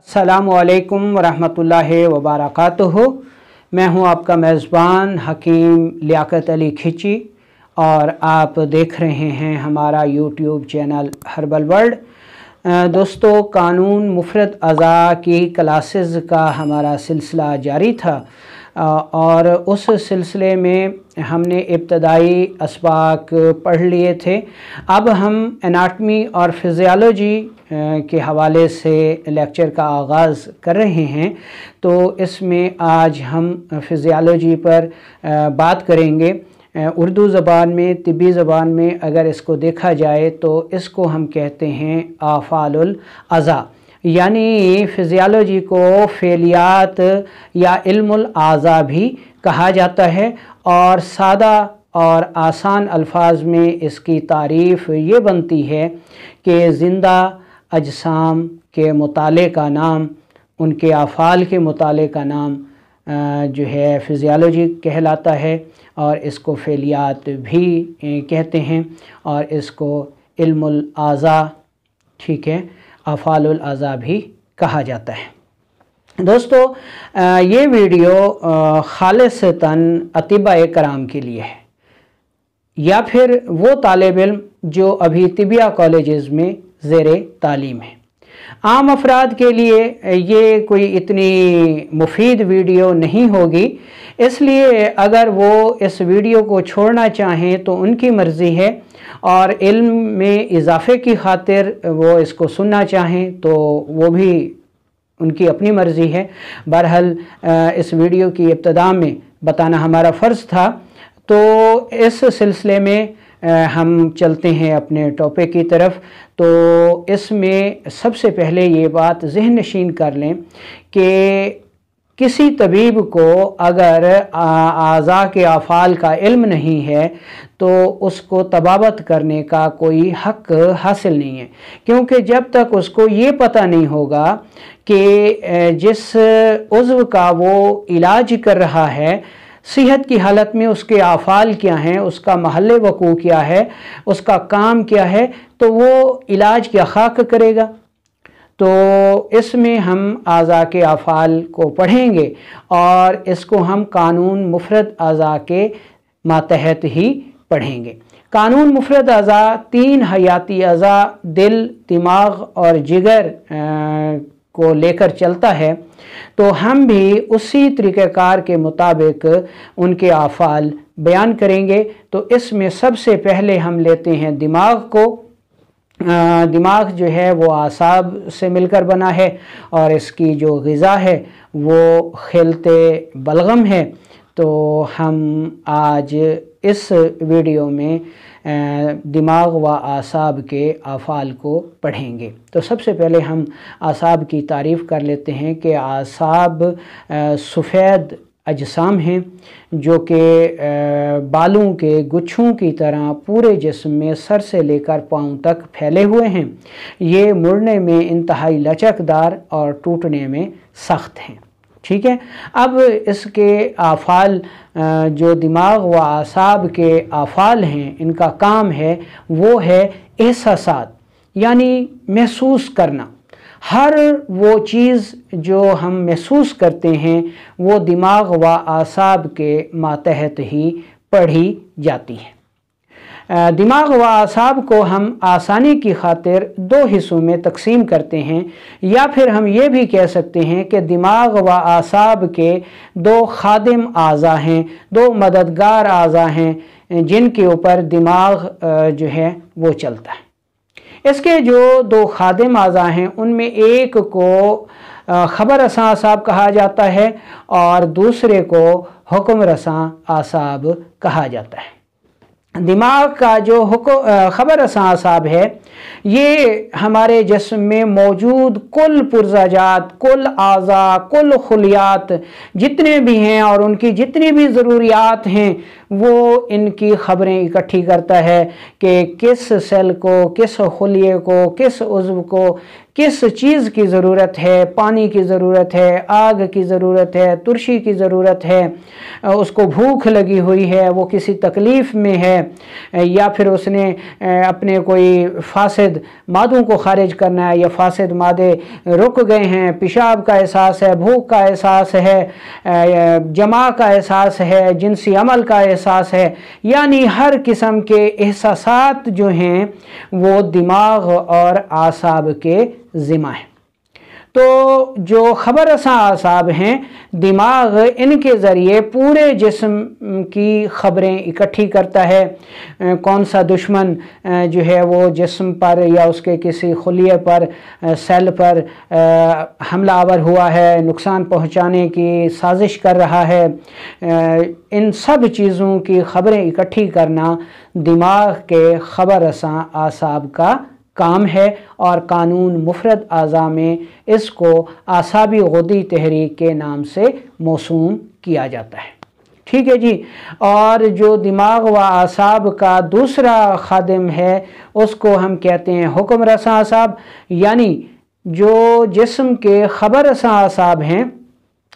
अस्सलामुअलैकुम वरहमतुल्लाहि वबरकातुहू। मैं हूं आपका मेज़बान हकीम लियाकत अली खिची और आप देख रहे हैं हमारा यूट्यूब चैनल हर्बल वर्ल्ड। दोस्तों, कानून मुफरद अज़ा की क्लासेस का हमारा सिलसिला जारी था और उस सिलसिले में हमने इब्तदाई असबाक पढ़ लिए थे। अब हम एनाटमी और फिज़ियोलॉजी के हवाले से लेक्चर का आगाज़ कर रहे हैं। तो इसमें आज हम फिज़ियोलॉजी पर बात करेंगे। उर्दू ज़बान में, तिब्बी ज़बान में अगर इसको देखा जाए तो इसको हम कहते हैं आफ़ालुल अज़ा, यानी फ़िज़ियोलॉजी को फ़ेलियात या इल्मुल आज़ा भी कहा जाता है। और सादा और आसान अल्फाज में इसकी तारीफ़ ये बनती है कि ज़िंदा अजसाम के मुताले का नाम, उनके आफ़ाल के मुताले का नाम जो है फ़िज़ियोलॉजी कहलाता है और इसको फ़ेलियात भी कहते हैं और इसको इल्मुल आज़ा, ठीक है, अफ़ालुल अज़ा भी कहा जाता है। दोस्तों, ये वीडियो खालिसतन अतिबा कराम के लिए है या फिर वो तालिब इल्म जो अभी तिबिया कॉलेजेस में ज़ेरे तालीम है। आम अफराद के लिए ये कोई इतनी मुफीद वीडियो नहीं होगी, इसलिए अगर वो इस वीडियो को छोड़ना चाहें तो उनकी मर्ज़ी है और इल्म में इजाफ़े की खातिर वो इसको सुनना चाहें तो वो भी उनकी अपनी मर्ज़ी है। बहरहाल इस वीडियो की इब्तिदा में बताना हमारा फ़र्ज़ था। तो इस सिलसिले में हम चलते हैं अपने टॉपिक की तरफ। तो इसमें सबसे पहले ये बात ज़हन नशीन कर लें कि किसी तबीब को अगर आज़ा के अफ़ाल का इल्म नहीं है तो उसको तबाबत करने का कोई हक़ हासिल नहीं है, क्योंकि जब तक उसको ये पता नहीं होगा कि जिस उज़्व का वो इलाज कर रहा है सेहत की हालत में उसके आफ़ाल क्या हैं, उसका महल वक़ू क्या है, उसका काम क्या है, तो वो इलाज क्या खाक करेगा। तो इसमें हम आज़ा के अफ़ाल को पढ़ेंगे और इसको हम कानून मुफरद अज़ा के मातहत ही पढ़ेंगे। कानून मुफरद अज़ा 3 हयाती अज़ा दिल, दिमाग और जिगर को लेकर चलता है। तो हम भी उसी तरीक़ेकार के मुताबिक उनके आफ़ाल बयान करेंगे। तो इसमें सबसे पहले हम लेते हैं दिमाग को। दिमाग जो है वो आसाब से मिलकर बना है और इसकी जो ग़िज़ा है वो खिलते बलगम है। तो हम आज इस वीडियो में दिमाग व आसाब के आफ़ाल को पढ़ेंगे। तो सबसे पहले हम आसाब की तारीफ़ कर लेते हैं कि आसाब सफ़ेद अजसाम हैं जो कि बालों के गुच्छों की तरह पूरे जिस्म में सर से लेकर पाँव तक फैले हुए हैं। ये मुड़ने में इंतहाई लचकदार और टूटने में सख्त हैं, ठीक है। अब इसके आफ़ाल जो दिमाग व आसाब के आफ़ाल हैं, इनका काम है वो है एहसासात, यानी महसूस करना। हर वो चीज़ जो हम महसूस करते हैं वो दिमाग व आसाब के मातहत ही पढ़ी जाती है। दिमाग व आसाब को हम आसानी की खातिर 2 हिस्सों में तकसीम करते हैं, या फिर हम ये भी कह सकते हैं कि दिमाग व आसाब के 2 खादिम आज़ा हैं, 2 मददगार आज़ा हैं जिनके ऊपर दिमाग जो है वो चलता है। इसके जो 2 खादिम आज़ा हैं उनमें एक को ख़बर रसां आसाब कहा जाता है और दूसरे को हुक्म रसां आसाब कहा जाता है। दिमाग का जो ख़बर रसां आसाब है ये हमारे जिस्म में मौजूद कुल पुरज़ाजात, कुल आज़ा, कुल खुलियात जितने भी हैं और उनकी जितनी भी ज़रूरियात हैं वो इनकी ख़बरें इकट्ठी करता है कि किस सेल को, किस खुलिये को, किस उज़्व को किस चीज़ की ज़रूरत है, पानी की ज़रूरत है, आग की ज़रूरत है, तुरशी की ज़रूरत है, उसको भूख लगी हुई है, वो किसी तकलीफ़ में है, या फिर उसने अपने कोई फासिद मादों को खारिज करना है, या फासिद मादे रुक गए हैं, पेशाब का एहसास है, भूख का एहसास है, जमा का एहसास है, जिनसी अमल का एहसास है, यानी हर किस्म के एहसासात जो हैं वो दिमाग और आसाब के ज़िम्मा है। तो जो ख़बर रसां आसाब हैं, दिमाग इनके ज़रिए पूरे जिस्म की ख़बरें इकट्ठी करता है। कौन सा दुश्मन जो है वो जिस्म पर या उसके किसी खुलिये पर, सेल पर हमला आवर हुआ है, नुकसान पहुंचाने की साजिश कर रहा है, इन सब चीज़ों की ख़बरें इकट्ठी करना दिमाग के ख़बर रसां आसाब का काम है, और कानून मुफरद आज़ा में इसको आसाबी गुदी तहरीक के नाम से मौसूम किया जाता है। ठीक है जी। और जो दिमाग व आसाब का दूसरा खादिम है उसको हम कहते हैं हुक्म रसां आसाब, यानी जो जिस्म के ख़बर रसां आसाब हैं,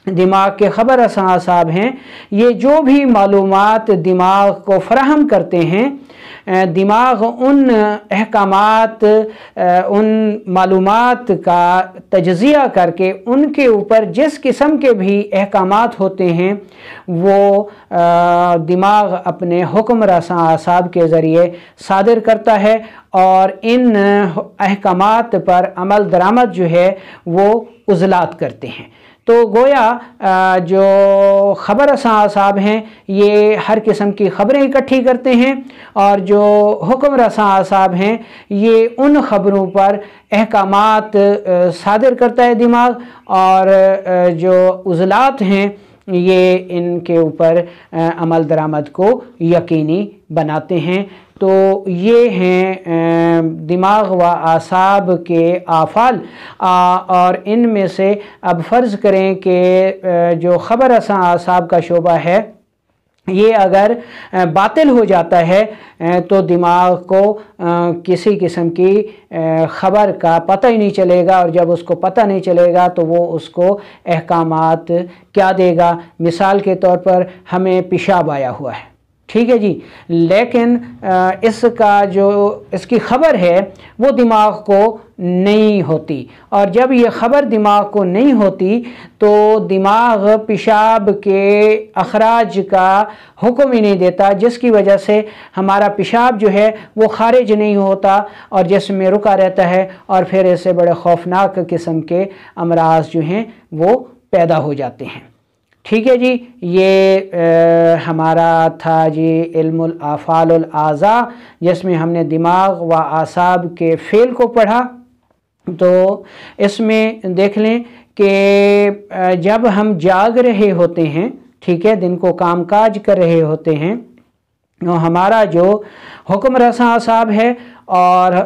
दिमाग के ख़बर रसां आसाब हैं, ये जो भी मालूमात दिमाग को फराहम करते हैं, दिमाग उन अहकामात, उन मालूमात का तजज़िया करके उनके ऊपर जिस किस्म के भी अहकामात होते हैं वो दिमाग अपने हुक्म रसां आसाब के ज़रिए सादिर करता है, और इन अहकामात पर अमल दरामद जो है वो उज़लात करते हैं। तो गोया जो ख़बर रसां आसाब हैं ये हर किस्म की ख़बरें इकट्ठी करते हैं, और जो हुक्म रसां आसाब हैं ये उन ख़बरों पर अहकामात सादिर करता है दिमाग, और जो उज़लात हैं ये इनके ऊपर अमल दरामद को यकीनी बनाते हैं। तो ये हैं दिमाग व आसाब के आफ़ाल, और इनमें से अब फ़र्ज़ करें कि जो ख़बर रसां आसाब का शोबा है ये अगर बातिल हो जाता है तो दिमाग को किसी किस्म की ख़बर का पता ही नहीं चलेगा, और जब उसको पता नहीं चलेगा तो वो उसको अहकामात क्या देगा। मिसाल के तौर पर हमें पेशाब आया हुआ है, ठीक है जी, लेकिन इसका जो इसकी ख़बर है वो दिमाग को नहीं होती, और जब ये ख़बर दिमाग को नहीं होती तो दिमाग पेशाब के अखराज का हुक्म ही नहीं देता, जिसकी वजह से हमारा पेशाब जो है वो खारिज नहीं होता और जिस्म में रुका रहता है, और फिर ऐसे बड़े खौफनाक किस्म के अमराज जो हैं वो पैदा हो जाते हैं। ठीक है जी, ये हमारा था जी इल्मुल आफ़ालुल आज़ा, जिसमें हमने दिमाग व आसाब के फ़ेल को पढ़ा। तो इसमें देख लें कि जब हम जाग रहे होते हैं, ठीक है, दिन को कामकाज कर रहे होते हैं, तो हमारा जो हुक्म रसां आसाब है और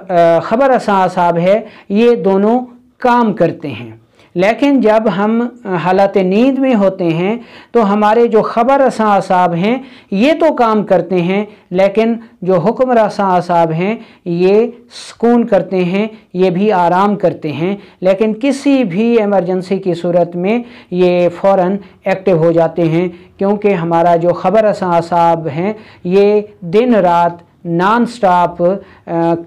ख़बर रसां आसाब है ये दोनों काम करते हैं। लेकिन जब हम हालत नींद में होते हैं तो हमारे जो ख़बर रसां आसाब हैं ये तो काम करते हैं, लेकिन जो हुक्म रसां आसाब हैं ये सुकून करते हैं, ये भी आराम करते हैं, लेकिन किसी भी इमरजेंसी की सूरत में ये फ़ौरन एक्टिव हो जाते हैं, क्योंकि हमारा जो ख़बर रसां आसाब हैं ये दिन रात नॉन स्टॉप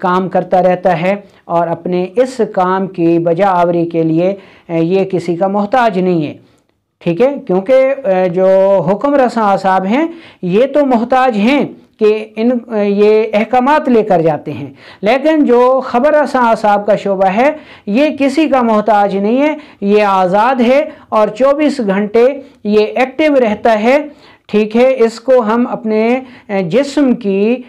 काम करता रहता है, और अपने इस काम की बजा आवरी के लिए ये किसी का मोहताज नहीं है। ठीक है, क्योंकि जो हुक्म रसां आसाब हैं ये तो मोहताज हैं कि ये अहकामात लेकर जाते हैं, लेकिन जो ख़बर रसां आसाब का शोबा है ये किसी का मोहताज नहीं है, ये आज़ाद है और 24 घंटे ये एक्टिव रहता है। ठीक है, इसको हम अपने जिस्म की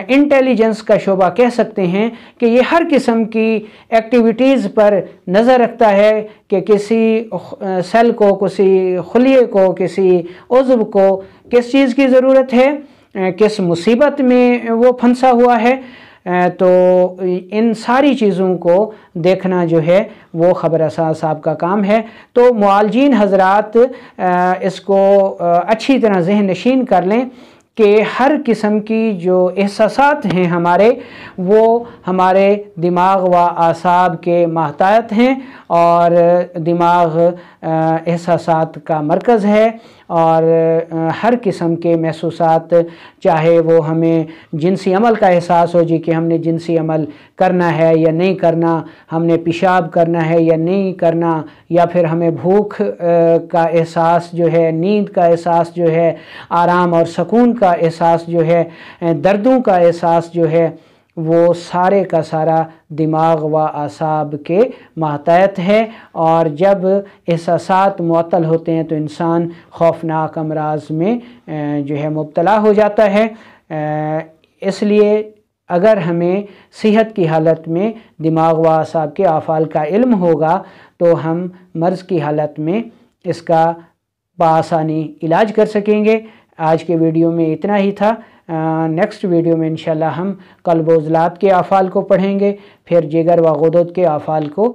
इंटेलिजेंस का शोबा कह सकते हैं कि ये हर किस्म की एक्टिविटीज़ पर नज़र रखता है कि किसी सेल को, किसी खुलिये को, किसी उज़्व को किस चीज़ की ज़रूरत है, किस मुसीबत में वो फंसा हुआ है। तो इन सारी चीज़ों को देखना जो है वो ख़बर रसां आसाब का काम है। तो मुआलजीन हज़रात इसको अच्छी तरह ज़हन नशीन कर लें کہ ہر قسم کی جو احساسات ہیں ہمارے، وہ ہمارے دماغ و اعصاب کے ماتحت ہیں، اور دماغ احساسات کا مرکز ہے، اور ہر قسم کے محسوسات، چاہے وہ ہمیں جنسی عمل کا احساس ہو جی کہ ہم نے جنسی عمل کرنا ہے یا نہیں کرنا، ہم نے پیشاب کرنا ہے یا نہیں کرنا، یا پھر ہمیں بھوک کا احساس جو ہے، نیند کا احساس جو ہے، آرام اور سکون کا احساس جو ہے، دردوں کا احساس جو ہے، وہ سارے کا سارا دماغ و اعصاب کے ماتحت ہے۔ اور جب احساسات معطل ہوتے ہیں تو انسان خوفناک امراض میں جو ہے مبتلا ہو جاتا ہے۔ اس لیے اگر ہمیں صحت کی حالت میں دماغ و اعصاب کے افعال کا علم ہوگا تو ہم مرض کی حالت میں اس کا بآسانی علاج کر سکیں گے۔ آج کے ویڈیو میں اتنا ہی تھا۔ نیکسٹ ویڈیو میں انشاءاللہ ہم قلب و عضلات کے افعال کو پڑھیں گے، پھر جگر و غدود کے افعال کو